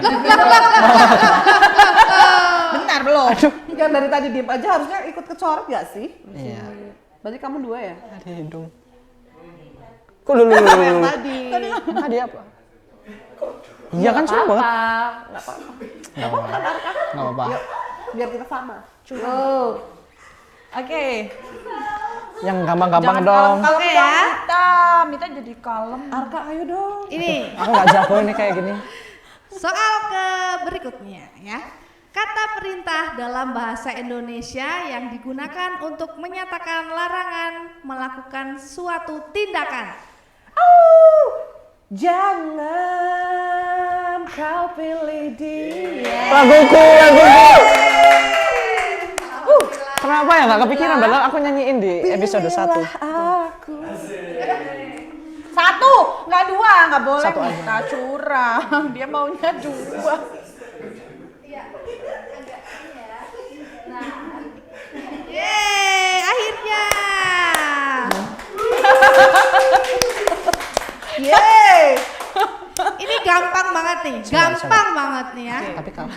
Benar belum? Yang dari tadi diem aja harusnya ikut kecoret gak sih? Iya. Berarti kamu 2 ya? Ada hidung. Kok dulu. Yang tadi. Tadi apa? Iya kan sama banget. Nggak apa-apa. Nggak apa-apa. Yuk, biar kita sama. Yuk. Oke. Yang gampang-gampang Jangan dong. kalem Oke dong, ya. Mita jadi kalem. Arka ayo dong. Ini Aku nggak jago ini kayak gini. soal ke berikutnya ya. Kata perintah dalam bahasa Indonesia yang digunakan untuk menyatakan larangan melakukan suatu tindakan. Jangan kau pilih dia. Laguku. Kenapa ya nggak kepikiran? Padahal aku nyanyiin di episode 1. Aku. 1, nggak 2, nggak boleh. Satu aja. Mita curang, dia maunya 2. Yeay, akhirnya. Yeay. Ini gampang banget nih, gampang banget nih ya. Tapi kalah.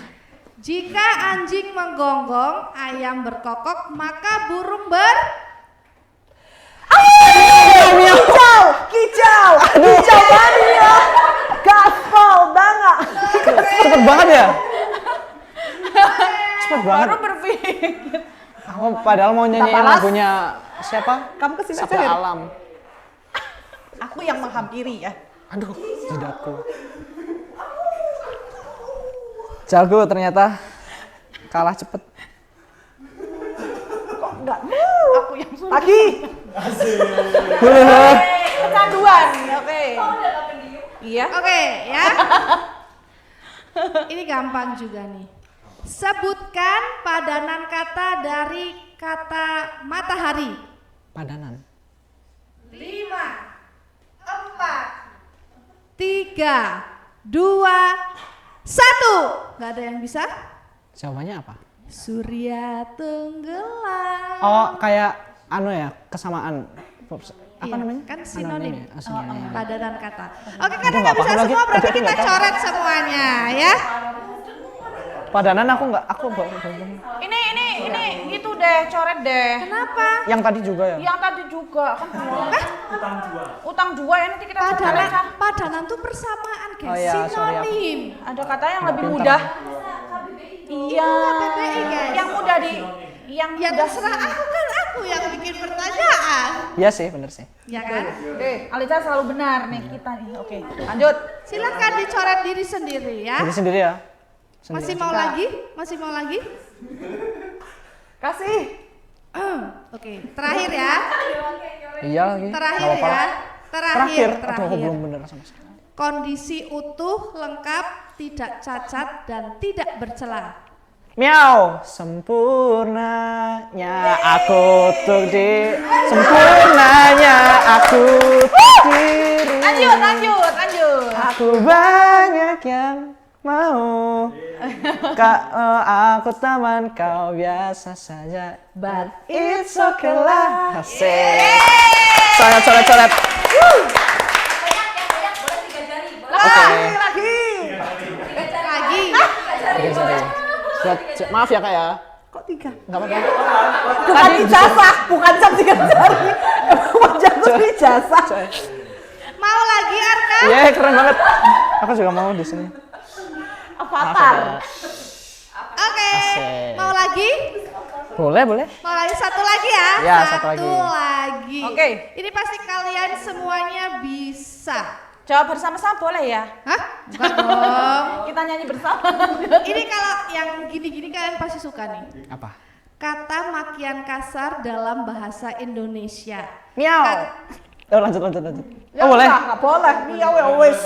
Jika anjing menggonggong, ayam berkokok, maka burung Kicau mania. Gaspol banget. Cepet banget ya? Cepet banget. Baru berpikir. Aku padahal mau nyanyiin Tapalas. lagunya siapa? Kamu kesini Sabda aja. Alam. Aku yang menghampiri ya. Aduh, jidatku. Jago ternyata. Kalah cepet. Aku yang Lagi. kecanduan. Oke. Iya. Oke ya. Ini gampang juga nih. Sebutkan padanan kata dari kata matahari. Padanan. 5, 4, 3, 2, 1. Gak ada yang bisa? Jawabannya apa? Surya tenggelam. Oh, kayak anu ya, kesamaan. Apa Iya, namanya? kan sinonim. ya? Oh, sinonim. Padanan kata. Oke, karena Aduh, nggak nggak bisa paham lagi. semua berarti Aduh, kita nggak tahu. coret semuanya ya. Padanan aku belum. Ini itu deh, coret deh. Kenapa? Yang tadi juga ya? Yang tadi juga kan utang 2 ya, nanti kita coret. Padanan tuh persamaan guys, Oh iya, sorry, aku. sinonim. Ada kata yang lebih Pintar. mudah. Iya. KBBI, guys. Yang mudah yang Ya mudah. terserah aku yang bikin pertanyaan. Iya sih, bener sih. Ya kan? Oke, Alisa selalu benar nih kita nih. Oke, lanjut. Silakan dicoret diri sendiri ya. Jadi sendiri ya? Masih mau lagi? Masih mau lagi? Kasih. Oke, terakhir ya. Iya lagi. Terakhir Nggak apa-apa ya. lah. Terakhir. Aduh, aku belum bener sama sekali. Kondisi utuh, lengkap, tidak cacat dan tidak bercela. Miau, sempurnanya aku tuh di sempurnanya aku tuh diri. Lanjut. Aku banyak yang mau. Aku teman kau biasa saja, but it's okay lah. Asik. Coret. Oke. Lagi. Maaf ya Kak ya. Kok 3? Enggak apa-apa. Bukan ijazah, bukan jam 3 jari. Wajah lu ijazah. Mau lagi Arka? Iya, keren banget. Aku juga mau di sini. Avatar. Oke. Asik. Mau lagi? Boleh, boleh. Mau lagi satu lagi ya? Ya, satu lagi. lagi. Oke. Ini pasti kalian semuanya bisa. Jawab bersama-sama boleh ya? Hah? Bukan dong. Kita nyanyi bersama. Ini kalau yang gini-gini kalian pasti suka nih. Apa? Kata makian kasar dalam bahasa Indonesia. Miau. Oh, lanjut. Ya, Oh, boleh. Nggak boleh. Miau ya wes.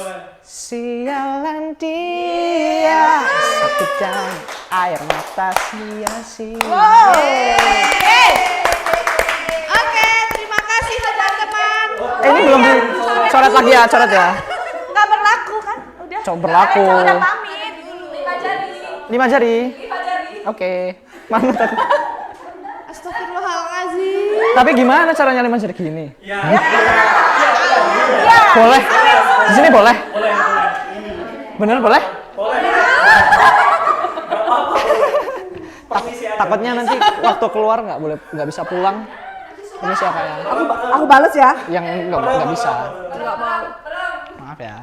Sialan dia, satu jam air mata sia-sia. Oke, terima kasih teman-teman. Ini belum dicoret lagi ya, coret ya. Nggak berlaku kan? Udah. Coba berlaku. Udah pamit. 5 jari. Oke. Mana tadi? Astagfirullahaladzim. Tapi gimana caranya 5 jari gini? Boleh. Di sini boleh. Bener boleh? Takutnya nanti waktu keluar nggak bisa pulang. Ini siapa ya? Aku bales ya. Yang nggak bisa. Maaf ya.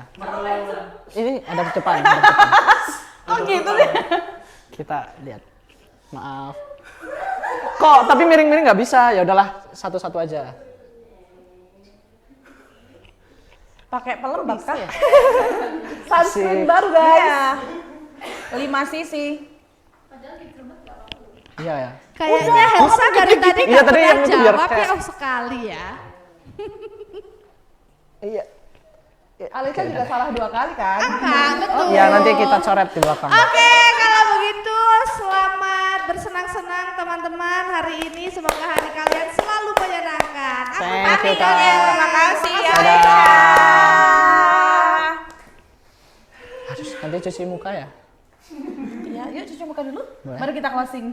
Ini ada di depan. Oh gitu sih. Kita lihat. Maaf. Kok tapi miring-miring nggak bisa? Ya udahlah satu-satu aja. Pakai pelembab kan? Sunscreen Asik. baru guys. Iya. 5 sisi. Iya ya. Kayaknya Helsa dari tadi Iya, nggak tadi pernah yang itu biar jawab ya. kayak- Oh sekali ya. Iya. Alisa juga salah 2 kali kan? Enggak, betul. Ya nanti kita coret di belakang. Oke, kalau begitu selamat bersenang-senang teman-teman hari ini. Semoga hari kalian selalu menyenangkan. Aku Thank pamit you, Kak. ya. Terima kasih ya. Dadah. Aisyah. Harus nanti cuci muka ya. Ya, yuk cuci muka dulu. Boleh. Mari kita closing.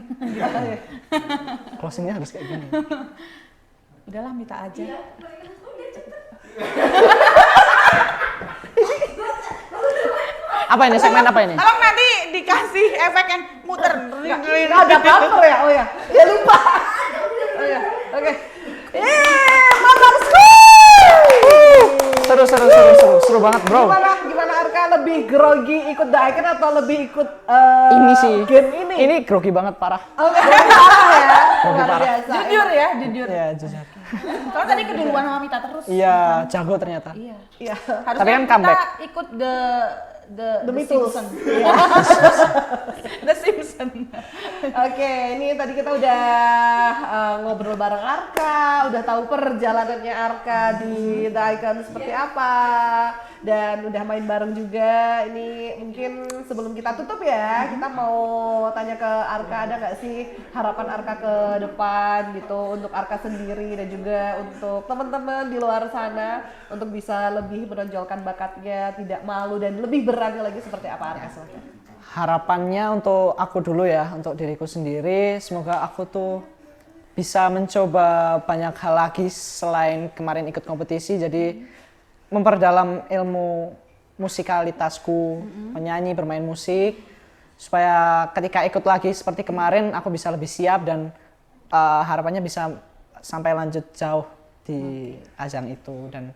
Closingnya harus kayak gini. Udahlah, Mita aja. Apa ini segmen apa ini? Tolong nanti dikasih efek yang muter. Nggak ada bumper ya? Oh ya. Ya lupa. Oh ya. Oke. Mantap Seru banget bro. Gimana Arka, lebih grogi ikut The Icon atau lebih ikut Ini sih. game ini? Ini grogi banget parah. Oke. Ya. Grogi Luar parah. biasa. Jujur ya, jujur. Ya jujur. Soalnya tadi keduluan sama Mita terus. Iya jago ternyata. Iya. Iya. Harusnya Tapi kan kita comeback. ikut the Beatles. Simpsons. The Simpsons. Oke, ini tadi kita udah ngobrol bareng Arka, udah tahu perjalanannya Arka di The Icon seperti apa, dan udah main bareng juga. Ini mungkin sebelum kita tutup ya, kita mau tanya ke Arka, ada nggak sih harapan Arka ke depan gitu untuk Arka sendiri dan juga untuk teman-teman di luar sana untuk bisa lebih menonjolkan bakatnya, tidak malu dan lebih berani lagi seperti apa Arka? Silahkan. Harapannya untuk aku dulu ya, untuk diriku sendiri, semoga aku tuh bisa mencoba banyak hal lagi selain kemarin ikut kompetisi, jadi memperdalam ilmu musikalitasku, menyanyi, bermain musik, supaya ketika ikut lagi seperti kemarin aku bisa lebih siap dan harapannya bisa sampai lanjut jauh di ajang itu, dan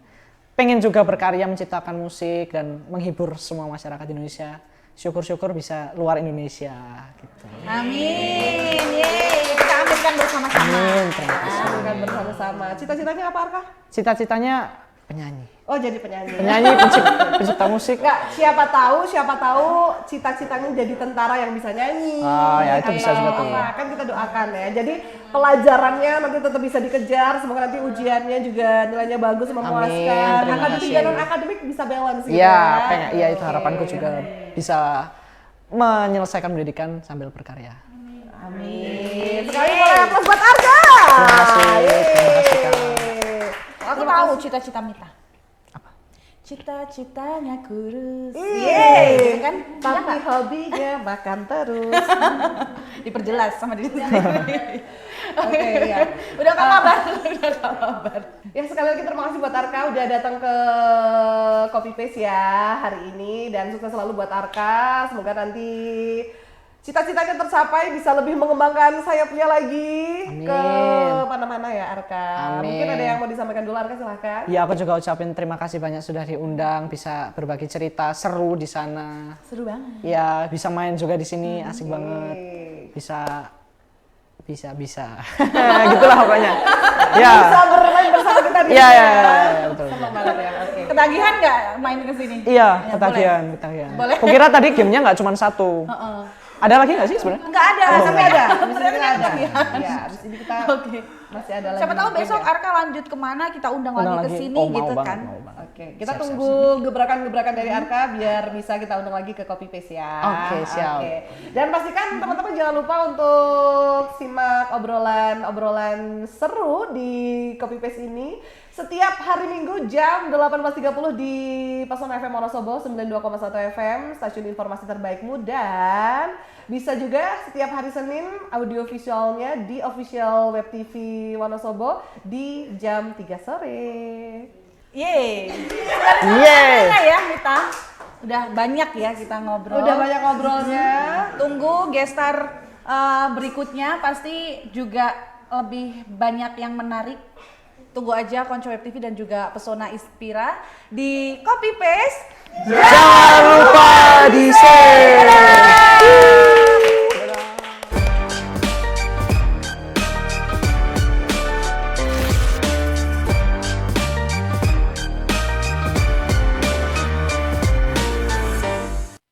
pengen juga berkarya menciptakan musik dan menghibur semua masyarakat Indonesia. Syukur-syukur bisa luar Indonesia gitu. Amin. Yeay, kita aminkan bersama-sama. Amin, terima kasih. Kan bersama-sama. Cita-citanya apa Arka? Cita-citanya penyanyi. Oh, jadi penyanyi. Penyanyi, pencipta musik. Enggak, siapa tahu cita-citanya jadi tentara yang bisa nyanyi. Oh, ya, itu bisa juga tuh. Apa, kan kita doakan ya. Jadi pelajarannya nanti tetap bisa dikejar. Semoga nanti ujiannya juga nilainya bagus, memuaskan. terima Akademik kasih. dan non akademik bisa balance gitu. Iya, ya. iya itu harapanku juga bisa menyelesaikan pendidikan sambil berkarya. Amin. Sekali boleh aplaus buat Arka. Terima kasih Kak. Aku tahu cita-cita Mita. Apa? Cita-citanya kurus. Yeay. Kan? Tapi hobinya makan terus. Diperjelas sama diri sendiri. Oke, ya. Udah kabar. Udah kabar. Ya sekali lagi terima kasih buat Arka udah datang ke Copy Paste ya hari ini, dan sukses selalu buat Arka. Semoga nanti cita-citanya tercapai, bisa lebih mengembangkan sayapnya lagi Amin. ke mana-mana ya Arka. Amin. Mungkin ada yang mau disampaikan dulu Arka, silahkan. Ya aku juga ucapin terima kasih banyak sudah diundang, bisa berbagi cerita seru di sana. Seru banget. Ya bisa main juga di sini, asik banget. Bisa. Gitulah pokoknya. Ya. Bisa bermain bersama kita di Iya, sini iya, ya. iya, betul. Senang banget ya. Oke. Ketagihan nggak main ke sini? Iya, Ya, ketagihan. Boleh. Kukira tadi gamenya nggak cuma satu. Ada lagi nggak sih sebenarnya? Nggak ada, Oh, tapi Ada, ada. di sini kita ada. Iya, di sini kita Oke. masih ada lagi. Siapa tahu besok ya. Arka lanjut kemana, kita undang Undang lagi ke lagi. sini Oh, mau gitu banget, kan. mau banget. Oke, kita Siap, tunggu gebrakan-gebrakan dari Arka biar bisa kita undang lagi ke Copy Paste ya. Oke, siap. Oke. Dan pastikan teman-teman jangan lupa untuk simak obrolan seru di Copy Paste ini setiap hari Minggu jam 18.30 di Pesona FM Wonosobo 92,1 FM, stasiun informasi terbaikmu, dan bisa juga setiap hari Senin audio visualnya di official web TV Wonosobo di jam 3 sore. Yeay. Yeay. Mana ya kita? Udah banyak ya kita ngobrol. Udah banyak ngobrolnya. Tunggu gestar berikutnya, pasti juga lebih banyak yang menarik. Tunggu aja Konco Web TV dan juga Pesona Inspira di Copy Paste. Jangan lupa di share.